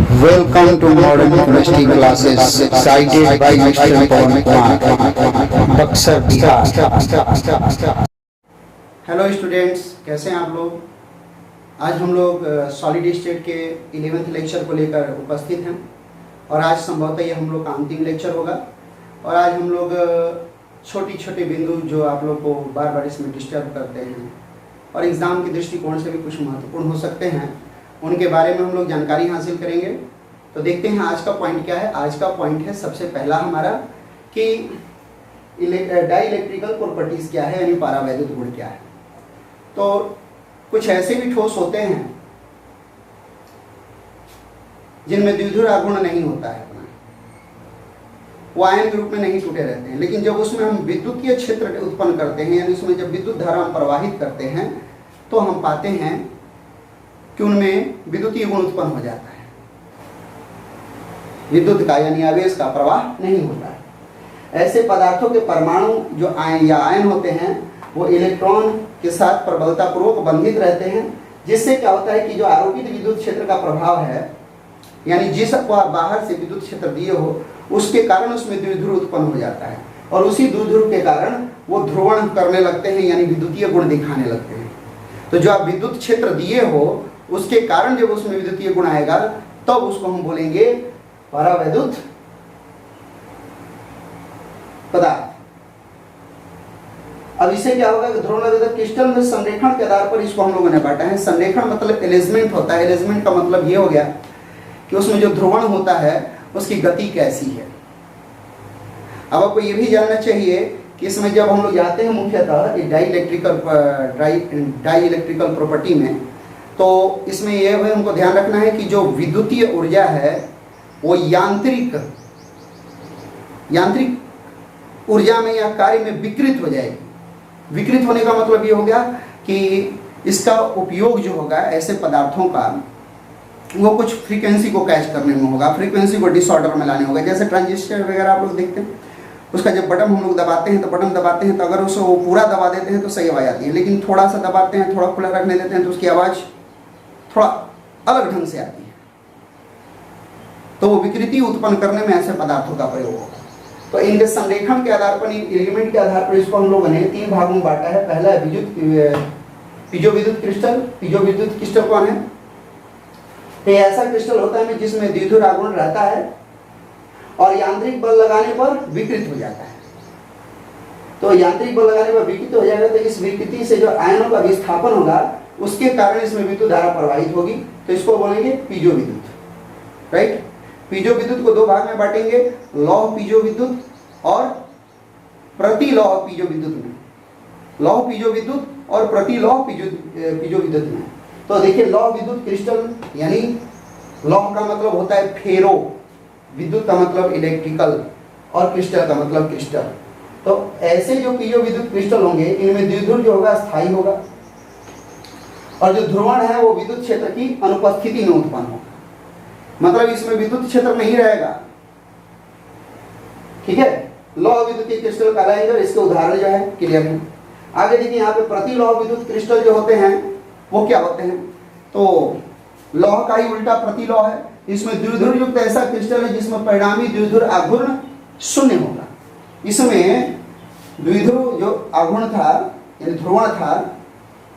Welcome to modern chemistry classes cited by Mr. Pawan Kumar, Buxar Bihar. Hello students, कैसे हैं आप लोग। आज हम लोग सॉलिड स्टेट के 11th लेक्चर को लेकर उपस्थित हैं और आज संभवतः ये हम लोग का अंतिम लेक्चर होगा। और आज हम लोग छोटी छोटी बिंदु जो आप लोग को बार बार इसमें डिस्टर्ब करते हैं और एग्ज़ाम के दृष्टिकोण से भी कुछ महत्वपूर्ण हो सकते हैं, उनके बारे में हम लोग जानकारी हासिल करेंगे। तो देखते हैं आज का पॉइंट क्या है। आज का पॉइंट है सबसे पहला हमारा कि डाई इलेक्ट्रिकल प्रॉपर्टीज़ क्या है, यानी पारावैद्युत गुण क्या है। तो कुछ ऐसे भी ठोस होते हैं जिनमें द्विध्रुव आघूर्ण नहीं होता है, अपना वो आयन के रूप में नहीं टूटे रहते हैं, लेकिन जब उसमें हम विद्युतीय क्षेत्र उत्पन्न करते हैं, यानी उसमें जब विद्युत धारा हम प्रवाहित करते हैं, तो हम पाते हैं कि उनमें विद्युतीय गुण उत्पन्न हो जाता है। विद्युत का यानी आवेश का प्रवाह नहीं होता है। ऐसे पदार्थों के परमाणु जो आयन होते हैं वो इलेक्ट्रॉन के साथ प्रबलता पूर्वक बंधित रहते हैं, जिससे क्या होता है कि जो आरोपित विद्युत क्षेत्र का प्रभाव है, यानी जिस बाहर से विद्युत क्षेत्र दिए हो, उसके कारण उसमें द्विध्रुव उत्पन्न हो जाता है और उसी द्विध्रुव के कारण वो ध्रुवण करने लगते हैं, यानी विद्युतीय गुण दिखाने लगते हैं। तो जो आप विद्युत क्षेत्र दिए हो उसके कारण जब उसमें विद्युतीय गुण आएगा तब उसको हम बोलेंगे परावैद्युत पदार्थ। अब इससे क्या होगा कि ध्रुवण क्रिस्टल में संरेखण के आधार पर इसको हम लोगों ने बांटा है। संरेखण मतलब एलिजमेंट होता है। एलिजमेंट का मतलब ये हो गया कि उसमें जो ध्रुवण होता है उसकी गति कैसी है। अब आपको ये भी जानना चाहिए कि इसमें जब हम लोग जाते हैं मुख्यतः डाई इलेक्ट्रिकल प्रॉपर्टी में, तो इसमें यह भी हमको ध्यान रखना है कि जो विद्युतीय ऊर्जा है वो यांत्रिक ऊर्जा में या कार्य में विकृत हो जाएगी। विकृत होने का मतलब ये हो गया कि इसका उपयोग जो होगा ऐसे पदार्थों का वो कुछ फ्रीक्वेंसी को कैच करने में होगा, फ्रीक्वेंसी को डिसऑर्डर में लाने होगा। जैसे ट्रांजिस्टर वगैरह आप लोग देखते हैं, उसका जब बटन हम लोग दबाते हैं तो अगर उसको पूरा दबा देते हैं तो सही आवाज़ आती है, लेकिन थोड़ा सा दबाते हैं, थोड़ा खुला रखने देते हैं तो उसकी आवाज़ थोड़ा अलग ढंग से आती है। तो वो विकृति उत्पन्न करने में ऐसे पदार्थों का प्रयोग होगा। तो इनके संरेखण के आधार पर, एलिमेंट के आधार पर इसको हम लोगों ने 3 भागों में बांटा है। पहला है पीजो विद्युत क्रिस्टल। पीजो विद्युत क्रिस्टल कौन है? तो ऐसा क्रिस्टल होता है जिसमें द्विध्रुव आघूर्ण रहता है और यांत्रिक बल लगाने पर विकृत हो जाता है। तो यांत्रिक बल लगाने पर विकृत हो जाएगा, तो इस विकृति से जो आयनों का विस्थापन होगा उसके कारण इसमें विद्युत धारा प्रवाहित होगी, तो इसको बोलेंगे पीजो विद्युत। राइट। पीजो विद्युत को 2 भाग में बांटेंगे, लौह पीजो विद्युत और प्रति लौह पीजो विद्युत में। लौह पीजो विद्युत और प्रति लौह पीजो विद्युत में। तो देखिए, लौह विद्युत क्रिस्टल यानी लौह का मतलब होता है फेरो, विद्युत का मतलब इलेक्ट्रिकल और क्रिस्टल का मतलब क्रिस्टल। तो ऐसे जो पीजो विद्युत क्रिस्टल होंगे इनमें द्विध्रुव जो होगा स्थायी होगा और जो ध्रुवण है वो विद्युत क्षेत्र की अनुपस्थिति में उत्पन्न होगा। मतलब इसमें विद्युत क्षेत्र नहीं रहेगा। ठीक है। लौह विद्युतीय क्रिस्टल कहलाएंगे और इसके उदाहरण जो है क्लियर है। आगे देखिए, यहाँ पे प्रति लौह विद्युत क्रिस्टल जो होते हैं वो क्या होते हैं? तो लौह का ही उल्टा प्रति लौह है। इसमें द्विध्रुव युक्त ऐसा क्रिस्टल है जिसमें परिणामी द्विध्रुव आघूर्ण शून्य होगा। इसमें द्विध्रुव जो आघूर्ण था यानी ध्रुवण था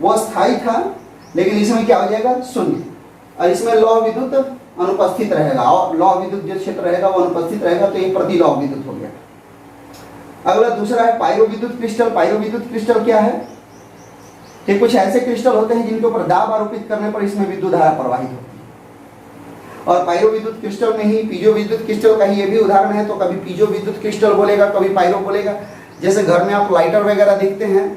वो स्थायी था, लेकिन इसमें क्या हो जाएगा? शून्य। और इसमें लौह विद्युत अनुपस्थित रहेगा और लौह विद्युत जो क्षेत्र रहेगा वो अनुपस्थित रहेगा, तो ये प्रति लौह विद्युत हो गया। अगला दूसरा है पायरो विद्युत क्रिस्टल। पायरो विद्युत क्रिस्टल क्या है? कि कुछ ऐसे क्रिस्टल होते हैं जिनके ऊपर दाब आरोपित करने पर इसमें विद्युत धारा प्रवाहित होती है। और पायरो विद्युत क्रिस्टल में ही पीजो विद्युत क्रिस्टल का ही ये भी उदाहरण है। तो कभी पीजो विद्युत क्रिस्टल बोलेगा, कभी पायरो बोलेगा। जैसे घर में आप लाइटर वगैरह देखते हैं,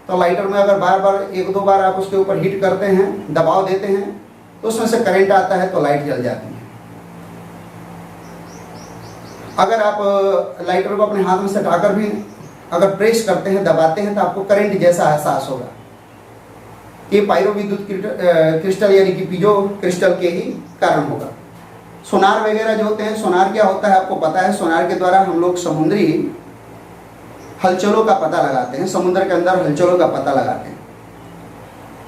तो लाइटर में अगर बार बार 1-2 बार आप उसके ऊपर हीट करते हैं, दबाव देते हैं, तो उसमें से करंट आता है तो लाइट जल जाती है। अगर आप लाइटर को अपने हाथ में सटाकर भी अगर प्रेस करते हैं, दबाते हैं, तो आपको करंट जैसा एहसास होगा। ये पायरो विद्युत क्रिस्टल यानी कि पीजो क्रिस्टल के ही कारण होगा। सोनार वगैरह जो होते हैं, सोनार क्या होता है आपको पता है? सोनार के द्वारा हम लोग समुद्री हलचलों का पता लगाते हैं, समुद्र के अंदर हलचलों का पता लगाते हैं,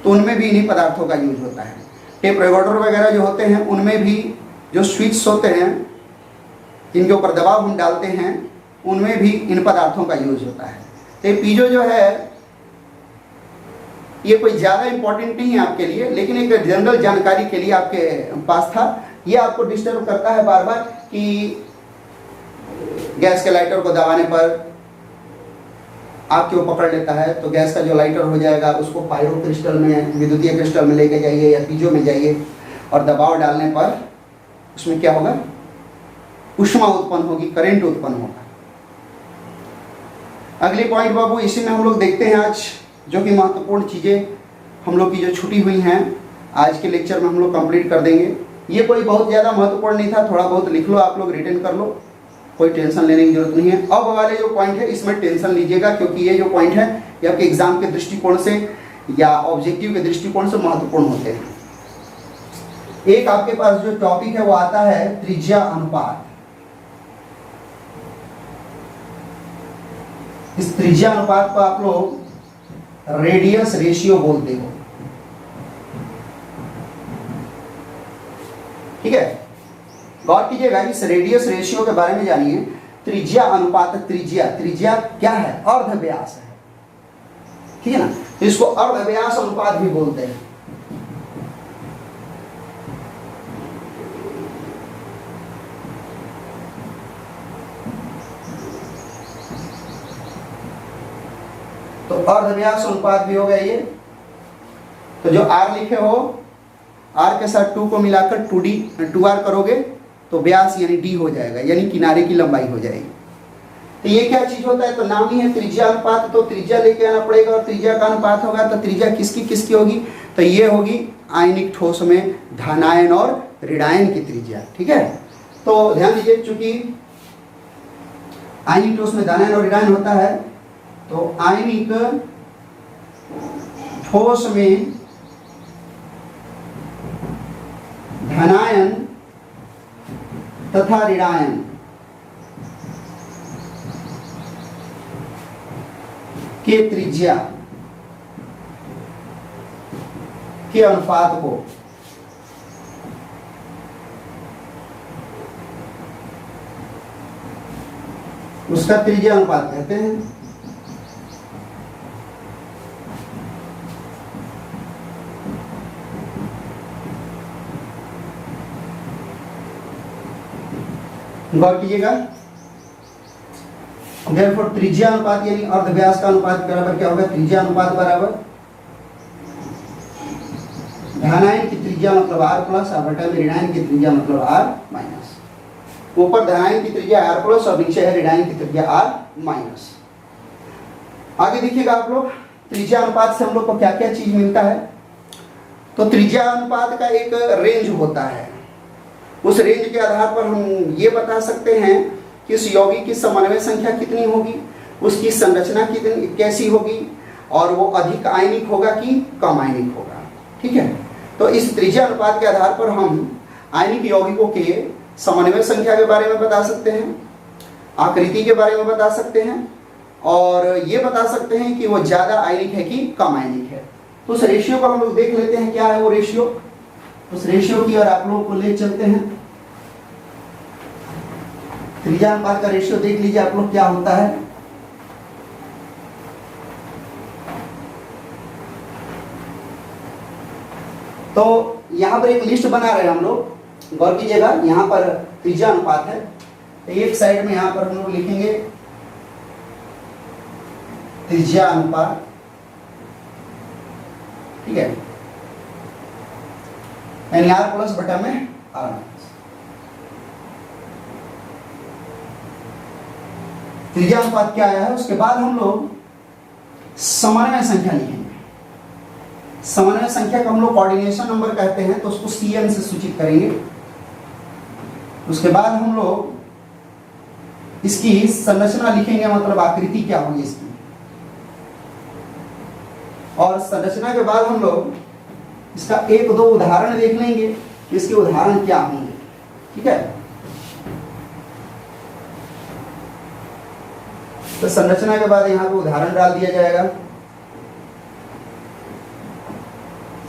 तो उनमें भी इन्हीं पदार्थों का यूज होता है। टेप रिकॉर्डर वगैरह जो होते हैं उनमें भी जो स्विच होते हैं जिनके ऊपर दबाव हम डालते हैं उनमें भी इन पदार्थों का यूज होता है। तो ये पीजो जो है ये कोई ज़्यादा इंपॉर्टेंट नहीं है आपके लिए, लेकिन एक जनरल जानकारी के लिए आपके पास था। ये आपको डिस्टर्ब करता है बार बार कि गैस के लाइटर को दबाने पर आपके वो पकड़ लेता है, तो गैस का जो लाइटर हो जाएगा उसको पायरो क्रिस्टल में, विद्युतीय क्रिस्टल में लेके जाइए या पीजो में जाइए और दबाव डालने पर उसमें क्या होगा, ऊष्मा उत्पन्न होगी, करंट उत्पन्न होगा। अगली पॉइंट बाबू इसी में हम लोग देखते हैं आज, जो कि महत्वपूर्ण चीज़ें हम लोग की जो छुट्टी हुई हैं आज के लेक्चर में हम लोग कंप्लीट कर देंगे। ये कोई बहुत ज़्यादा महत्वपूर्ण नहीं था, थोड़ा बहुत लिख लो, आप लोग रिटर्न कर लो, कोई टेंशन लेने की जरूरत नहीं है। अब वाले जो पॉइंट है इसमें टेंशन लीजिएगा, क्योंकि ये जो पॉइंट है ये आपके एग्जाम के दृष्टिकोण से या ऑब्जेक्टिव के दृष्टिकोण से महत्वपूर्ण होते हैं। एक आपके पास जो टॉपिक है वो आता है त्रिज्या अनुपात। इस त्रिज्या अनुपात को आप लोग रेडियस रेशियो बोलते हो, ठीक है। गौर कीजिएगा, इस रेडियस रेशियो के बारे में जानिए। त्रिज्या अनुपात, त्रिज्या क्या है, अर्धव्यास है, ठीक है ना। तो इसको अर्धव्यास अनुपात भी बोलते हैं। तो अर्धव्यास अनुपात भी हो गया ये। तो जो R लिखे हो, R के साथ 2 को मिलाकर 2R करोगे तो व्यास यानी D हो जाएगा, यानी किनारे की लंबाई हो जाएगी। तो ये क्या चीज होता है, तो नाम ही है त्रिज्या अनुपात। तो त्रिज्या लेके आना पड़ेगा और त्रिज्या का अनुपात होगा। तो त्रिज्या किसकी किसकी होगी, तो ये होगी आयनिक ठोस में धनायन और ऋणायन की त्रिज्या, ठीक है। तो ध्यान दीजिए, चूंकि आयनिक ठोस में धनायन और ऋणायन होता है, तो आयनिक ठोस में धनायन तथा ऋणायन के त्रिज्या के अनुपात को उसका त्रिज्या अनुपात कहते हैं। गौर कीजिएगा, देयरफॉर त्रिज्या अनुपात यानी अर्धव्यास का अनुपात बराबर क्या होगा, त्रिज्या अनुपात बराबर धनायन की त्रिज्या मतलब R प्लस और बटा में ऋणायन की त्रिज्या मतलब R माइनस। ऊपर धनायन की त्रिज्या R प्लस और नीचे है ऋणायन की त्रिज्या R माइनस। आगे देखिएगा आप लोग, त्रिज्या अनुपात से हम लोग को क्या क्या चीज मिलता है। तो त्रिज्या अनुपात का एक रेंज होता है, उस रेंज के आधार पर हम ये बता सकते हैं कि उस यौगिक की समन्वय संख्या कितनी होगी, उसकी संरचना कितनी कैसी होगी, और वो अधिक आयनिक होगा कि कम आयनिक होगा, ठीक है। तो इस त्रिज्या अनुपात के आधार पर हम आयनिक यौगिकों के समन्वय संख्या के बारे में बता सकते हैं, आकृति के बारे में बता सकते हैं, और ये बता सकते हैं कि वो ज़्यादा आयनिक है कि कम आयनिक है। तो उस रेशियो को हम लोग देख लेते हैं, क्या है वो रेशियो। उस रेशियो की और आप लोगों को ले चलते हैं। त्रिज्या अनुपात का रेशियो देख लीजिए आप लोग क्या होता है। तो यहाँ पर एक लिस्ट बना रहे हैं हम लोग, गौर कीजिएगा। यहाँ पर त्रिज्या अनुपात है, तो एक साइड में यहाँ पर हम लोग लिखेंगे त्रिज्या अनुपात, ठीक है, यानी R प्लस बटा में R माइनस। त्रिज्या अनुपात क्या आया है, उसके बाद हम लोग समन्वय संख्या लिखेंगे। समन्वय संख्या का हम लोग कोऑर्डिनेशन नंबर कहते हैं, तो उसको CN से सूचित करेंगे। उसके बाद हम लोग इसकी संरचना लिखेंगे, मतलब आकृति क्या होगी इसकी, और संरचना के बाद हम लोग इसका एक दो उदाहरण देख लेंगे, इसके उदाहरण क्या होंगे, ठीक है। तो संरचना के बाद यहाँ पे उदाहरण डाल दिया जाएगा।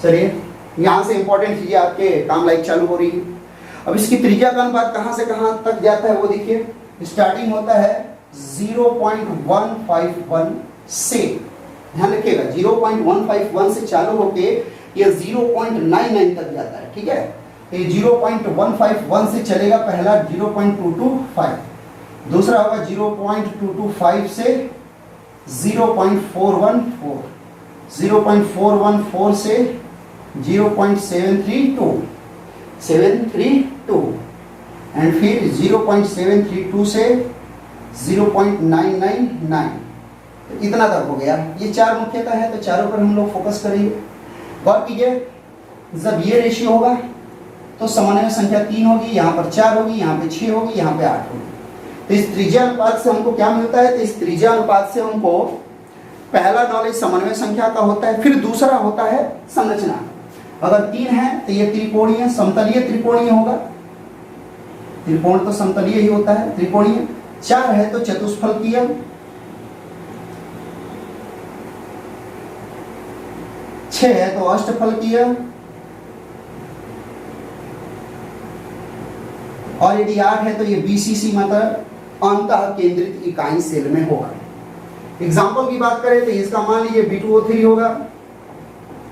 चलिए, यहाँ से इंपॉर्टेंट चीजें आपके काम लाइक चालू हो रही है। अब इसकी त्रिज्या का अनुपात कहाँ से कहाँ तक जाता है वो देखिए। स्टार्टिंग होता है 0.151 से, ध्यान रखिएगा 0.151 से चालू होके ये 0.99 तक जाता है, ठीक है। तो ये 0.151 से चलेगा, पहला 0.225, दूसरा होगा 0.225 से 0.414, 0.414 से 0.732 एंड फिर 0.732 से 0.999, तो इतना तक हो गया। ये चार मुख्यतः है, तो चारों पर हम लोग फोकस करेंगे। गौर कीजिए, जब ये रेशियो होगा तो सामान्य संख्या 3 होगी, यहाँ पर 4 होगी, यहाँ पे 6 होगी, यहाँ पे 8 होगी। तो इस त्रिज्या अनुपात से हमको क्या मिलता है? तो इस त्रिज्या अनुपात से हमको पहला नॉलेज समन्वय संख्या का होता है, फिर दूसरा होता है संरचना। अगर 3 है तो ये त्रिकोणीय समतलीय त्रिकोणीय होगा, त्रिकोण तो समतलीय ही होता है, त्रिकोणीय। 4 है तो चतुष्फलकीय, 6 है तो अष्टफलकीय, और यदि 8 है तो ये बीसीसी मतलब अंतः केंद्रित इकाई सेल में होगा। एग्जाम्पल की बात करें तो इसका मान लीजिए B2O3 होगा,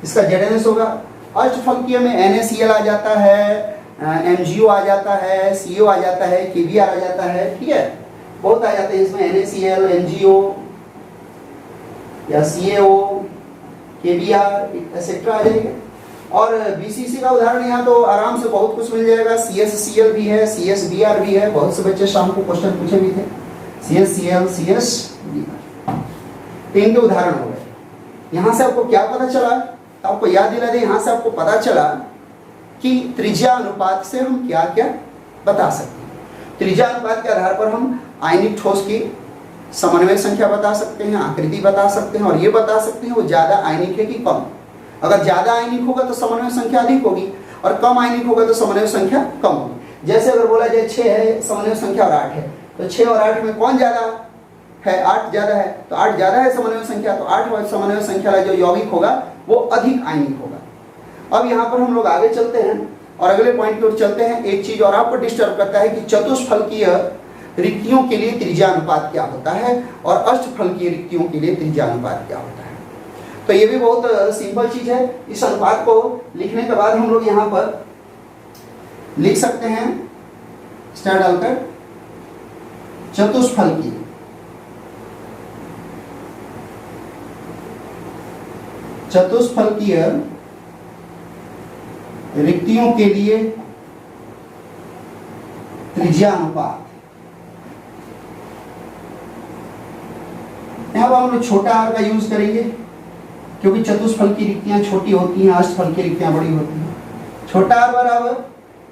इसका ZNS होगा। अष्टफलकीय में NaCl आ जाता है, MgO आ जाता है, CO आ जाता है, KBr आ जाता है, ठीक है, बहुत आ जाते हैं इसमें, NaCl, MgO या CaO, KBr एक्सेट्रा आ जाएगा। और बीसीसी का उदाहरण यहाँ तो आराम से बहुत कुछ मिल जाएगा। CSCl भी है, CSBr भी है, बहुत से बच्चे शाम को क्वेश्चन पूछे भी थे, CSCl, CSBr, इनके उदाहरण हो गए। यहाँ से आपको क्या पता चला, आपको याद दिला दे, यहाँ से आपको पता चला कि त्रिज्या अनुपात से हम क्या क्या बता सकते हैं। त्रिज्या अनुपात के आधार पर हम आयनिक ठोस की समन्वय संख्या बता सकते हैं, आकृति बता सकते हैं, और ये बता सकते हैं वो ज्यादा आयनिक है कि कम। अगर ज्यादा आयनिक होगा तो समन्वय संख्या अधिक होगी, और कम आयनिक होगा तो समन्वय संख्या कम होगी। जैसे अगर बोला जाए 6 है समन्वय संख्या और 8 है, तो 6 और 8 में कौन ज्यादा है? 8 ज्यादा है, तो 8 ज्यादा है समन्वय संख्या, तो 8 समन्वय संख्या जो यौगिक होगा वो अधिक आयनिक होगा। अब यहाँ पर हम लोग आगे चलते हैं और अगले पॉइंट की ओर चलते हैं। एक चीज और आपको डिस्टर्ब करता है कि चतुष्फलकीय रिक्तियों के लिए त्रिज्या अनुपात क्या होता है और अष्टफलकीय रिक्तियों के लिए त्रिज्या अनुपात क्या होता है। तो ये भी बहुत सिंपल चीज है। इस अनुपात को लिखने के बाद हम लोग यहाँ पर लिख सकते हैं स्टार डालकर, चतुष्फलकीय रिक्तियों के लिए त्रिज्या अनुपात। यहाँ पर हम लोग छोटा r का यूज करेंगे क्योंकि चतुष्फल की रिक्तियां छोटी होती हैं, अष्टफल की रिक्तियां बड़ी होती हैं। छोटा r बराबर,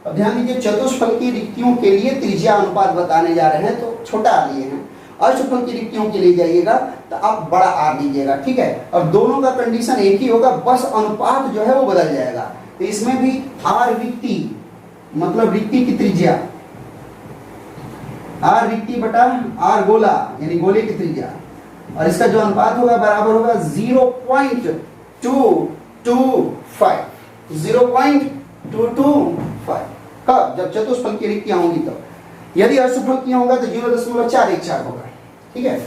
अब ध्यान दीजिए चतुष्फल की रिक्तियों के लिए त्रिज्या अनुपात बताने जा रहे हैं तो छोटा r लिए हैं। अष्टफल की रिक्तियों के लिए जाइएगा तो आप बड़ा r लीजिएगा, ठीक है। अब दोनों का कंडीशन एक ही होगा, बस अनुपात जो है वो बदल जाएगा। तो इसमें भी r रिक्ति मतलब रिक्ति की त्रिज्या, r रिक्ति बटा r गोला यानी गोले की त्रिज्या, और इसका जो अनुपात होगा बराबर होगा 0.225। 0.225 कब? जब चतुष्फल की रिक्तियां होंगी तब। यदि अष्टफलकीय होगा तो 0.414 होगा, ठीक है।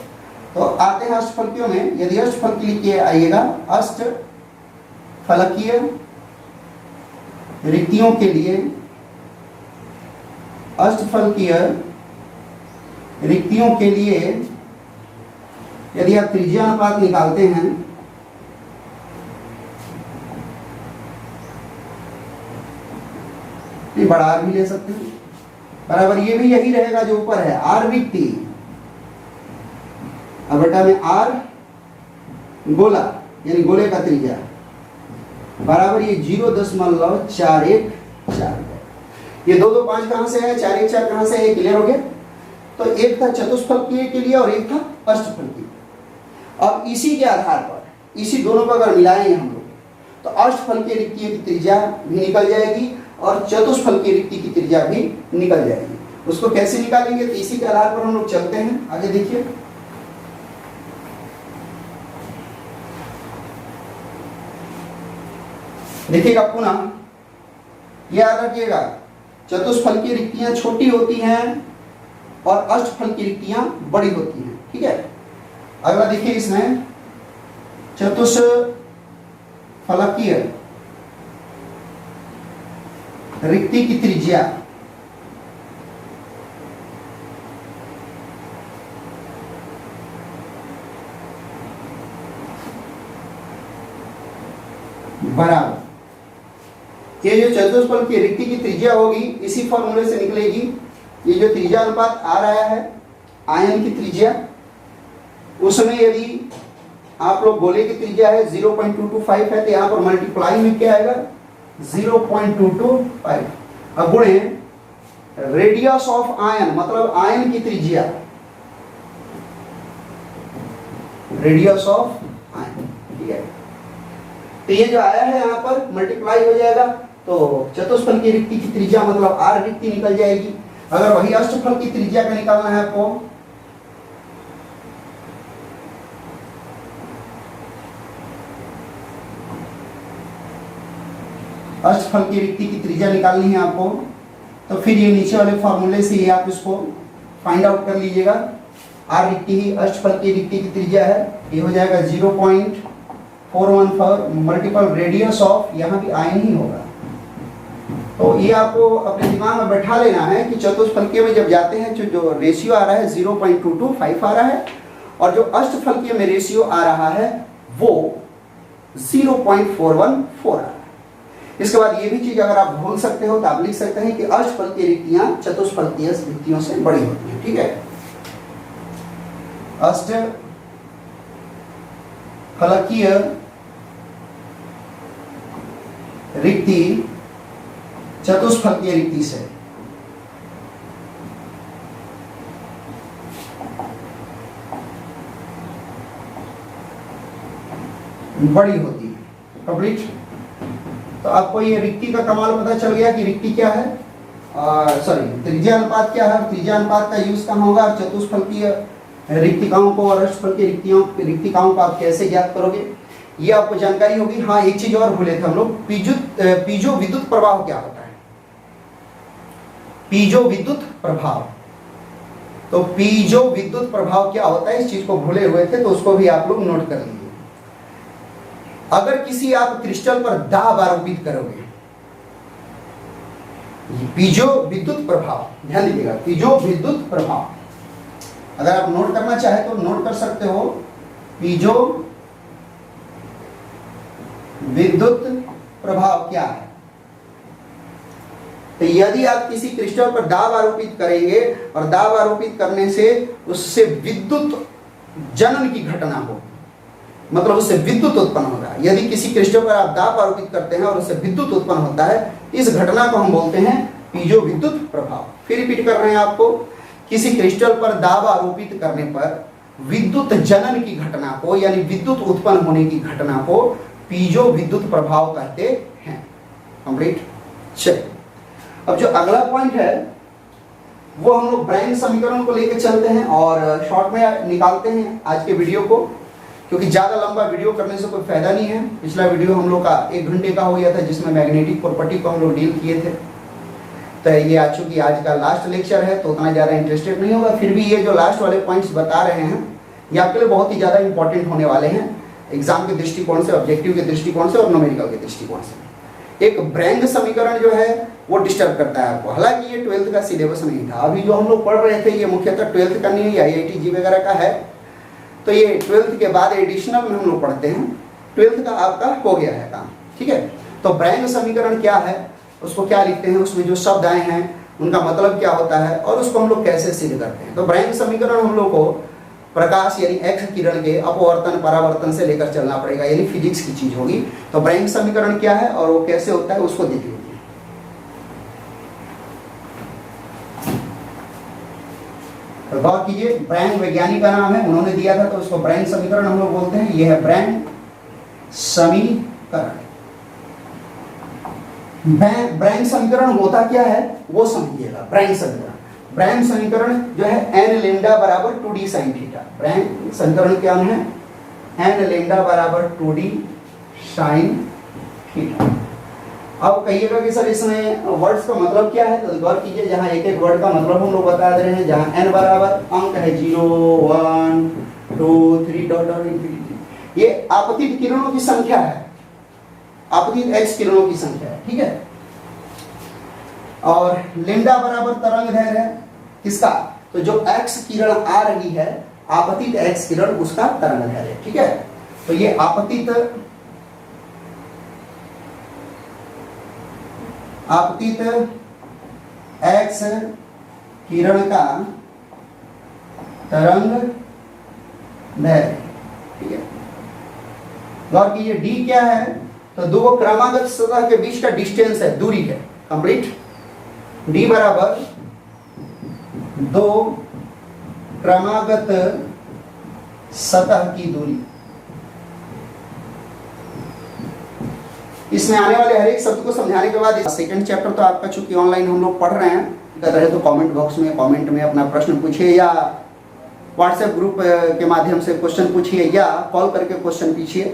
तो आते हैं अष्टफलकीयों में। यदि अष्टफल के लिए आइएगा, अष्टफलकीय रिक्तियों के लिए, अष्टफलकीय रिक्तियों के लिए यदि आप त्रिज्या अनुपात निकालते हैं ये बड़ा r भी ले सकते हैं, बराबर ये भी यही रहेगा जो ऊपर है, r रिक्ति अब बटा में r गोला यानी गोले का त्रिज्या बराबर ये 0.414। ये 2 2 5 कहां से है, 4 1 4 कहां से है, क्लियर हो गया। तो एक था चतुष्फलकीय के लिए और एक था अष्टफलकीय। अब इसी के आधार पर इसी दोनों को अगर मिलाएंगे हम लोग तो अष्टफलकीय रिक्तियों की त्रिज्या भी निकल जाएगी और चतुष्फलकीय रिक्ति की त्रिज्या भी निकल जाएगी। उसको कैसे निकालेंगे? तो इसी के आधार पर हम लोग चलते हैं आगे। देखिए देखिएगा पुनः याद रखिएगा, चतुष्फल की रिक्तियां छोटी होती हैं और अष्टफल की रिक्तियां बड़ी होती हैं। ठीक है, अगला देखिए इसमें चतुष्फलकीय रिक्ति की त्रिज्या बराबर, ये जो चतुष्फल की रिक्ति की त्रिज्या होगी इसी फॉर्मूले से निकलेगी। ये जो त्रिज्या अनुपात आ रहा है आयन की त्रिज्या, उसमें यदि आप लोग गोले की त्रिज्या है 0.225 है तो यहाँ पर मल्टीप्लाई में क्या आएगा 0.225। अब गुणे रेडियस ऑफ आयन, मतलब आयन की त्रिज्या, रेडियस ऑफ आयन। ठीक है, तो ये जो आया है यहाँ पर मल्टीप्लाई हो जाएगा तो चतुष्फल की रिक्ति की त्रिज्या मतलब आर रिक्ति निकल जाएगी। अगर वही अष्टफल की त्रिज्या का निकालना है आपको, अष्टफल की रिक्ति की त्रिज्या निकालनी है आपको, तो फिर ये नीचे वाले फॉर्मूले से ही आप इसको फाइंड आउट कर लीजिएगा। आर रिक्ति ही अष्टफल की रिक्ति की त्रिज्या है, ये हो जाएगा 0.414 मल्टीपल रेडियस ऑफ, यहाँ भी आयन ही होगा। तो ये आपको अपने दिमाग में बैठा लेना है कि चतुष्फलकीय में जब जाते हैं जो रेशियो आ रहा है 0.225 आ रहा है और जो अष्टफलकीय में रेशियो आ रहा है वो 0.414 आ रहा है। इसके बाद ये भी चीज अगर आप भूल सकते हो तो आप लिख सकते हैं कि अष्टफलकीय रिक्तियां चतुष्फलकीय रिक्तियों से बड़ी होती हैं। ठीक है, अष्टफलकीय रिक्ति चतुष्फलकीय रिक्ति से बड़ी होती है। कंप्लीट। तो आपको ये रिक्ति का कमाल पता चल गया कि रिक्ति क्या है, त्रिज्या अनुपात क्या है, त्रिज्या अनुपात का यूज कहाँ होगा, चतुष्फलकीय रिक्तिकाओं को और अष्टफलकीय रिक्तिकाओं को आप कैसे ज्ञात करोगे, ये आपको जानकारी होगी। हाँ, एक चीज और भूले थे हम लोग, पीजो विद्युत प्रभाव क्या होता है, पीजो विद्युत प्रभाव। तो पीजो विद्युत प्रभाव क्या होता है, इस चीज को भूले हुए थे, तो उसको भी आप लोग नोट कर लीजिए। अगर किसी आप क्रिस्टल पर दाब आरोपित करोगे, पीजो विद्युत प्रभाव, ध्यान दीजिएगा, पीजो विद्युत प्रभाव अगर आप नोट करना चाहे तो नोट कर सकते हो। पीजो विद्युत प्रभाव क्या है, तो यदि आप किसी क्रिस्टल पर दाब आरोपित करेंगे और दाब आरोपित करने से उससे विद्युत जनन की घटना हो, मतलब उससे विद्युत उत्पन्न हो रहा है। यदि किसी क्रिस्टल पर आप दाब आरोपित करते हैं और उससे विद्युत उत्पन्न होता है, इस घटना को हम बोलते हैं पीजो विद्युत प्रभाव। फिर रिपीट कर रहे हैं आपको, किसी क्रिस्टल पर दाब आरोपित करने पर विद्युत जनन की घटना को, यानी विद्युत उत्पन्न होने की घटना को पीजो विद्युत प्रभाव कहते हैं। कंप्लीट। चलिए, अब जो अगला पॉइंट है वो हम लोग ब्राइन समीकरण को लेकर चलते हैं और शॉर्ट में निकालते हैं आज के वीडियो को, क्योंकि ज़्यादा लंबा वीडियो करने से कोई फायदा नहीं है। पिछला वीडियो हम लोग का 1 घंटे का हो गया था जिसमें मैग्नेटिक प्रॉपर्टी को हम लोग डील किए थे। तो ये आज चूंकि आज का लास्ट लेक्चर है तो उतना ज़्यादा इंटरेस्टेड नहीं होगा, फिर भी ये जो लास्ट वाले पॉइंट्स बता रहे हैं ये आपके लिए बहुत ही ज़्यादा इंपॉर्टेंट होने वाले हैं एग्जाम के दृष्टिकोण से, ऑब्जेक्टिव के दृष्टिकोण से और न्यूमेरिकल के दृष्टिकोण से। एक ब्रैंग समीकरण जो है वो डिस्टर्ब करता है आपको, हालांकि ये 12th का सिलेबस नहीं था। अभी जो हम लोग पढ़ रहे थे ये मुख्यतः 12th का नहीं है, IIT जी वगैरह का है, तो ये 12th के बाद एडिशनल में हम लोग पढ़ते हैं। 12th का आपका हो गया है काम। ठीक है, तो ब्रैंग समीकरण क्या है, उसको क्या लिखते हैं, उसमें जो शब्द आए हैं उनका मतलब क्या होता है और उसको हम लोग कैसे सिद्ध करते हैं। तो ब्रैंग समीकरण हम लोग को प्रकाश यानी एक्स किरण के अपवर्तन परावर्तन से लेकर चलना पड़ेगा, यानी फिजिक्स की चीज होगी। तो ब्रैंग समीकरण क्या है और वो कैसे होता है उसको देख लीजिए। तो गौर कीजिए, ब्रैंग वैज्ञानिक का नाम है, उन्होंने दिया था तो उसको ब्रैंग समीकरण हम लोग बोलते हैं। यह है ब्रैंग समीकरण। ब्रैंग समीकरण होता क्या है वो समझिएगा। ब्रैंग समीकरण जो है n लैम्डा बराबर 2d sin थीटा। ब्रैंग समीकरण क्या है, n लैम्डा बराबर 2d sin थीटा। अब कहिएगा कि सर इसमें वर्ड्स का मतलब क्या है, तो गौर कीजिए, जहाँ एक एक वर्ड का मतलब हम लोग बता दे रहे हैं। जहाँ n बराबर अंक है 0 1 2 3 डॉट डॉट इंफिनिटी, ये आपतित किरणों की संख्या है, आपतित x किरणों की संख्या है, ठीक है। और लिंडा बराबर तरंग दैर्घ्य है किसका, तो जो x किरण आ रही है, आपतित x किरण, उसका तरंग दैर्घ्य, ठीक है। तो ये आपतित x किरण का तरंग दैर्घ्य, ठीक है। गौर कीजिए d क्या है, तो दो क्रमागत सतह के बीच का डिस्टेंस है, दूरी है, कंप्लीट। d बराबर दो क्रमागत सतह की दूरी। इसमें आने वाले हर एक शब्द को समझाने के बाद सेकंड चैप्टर तो आपका चूंकि ऑनलाइन हम लोग पढ़ रहे हैं, कर रहे, तो कमेंट बॉक्स में कमेंट में अपना प्रश्न पूछिए, या व्हाट्सएप ग्रुप के माध्यम से क्वेश्चन पूछिए, या कॉल करके क्वेश्चन पूछिए।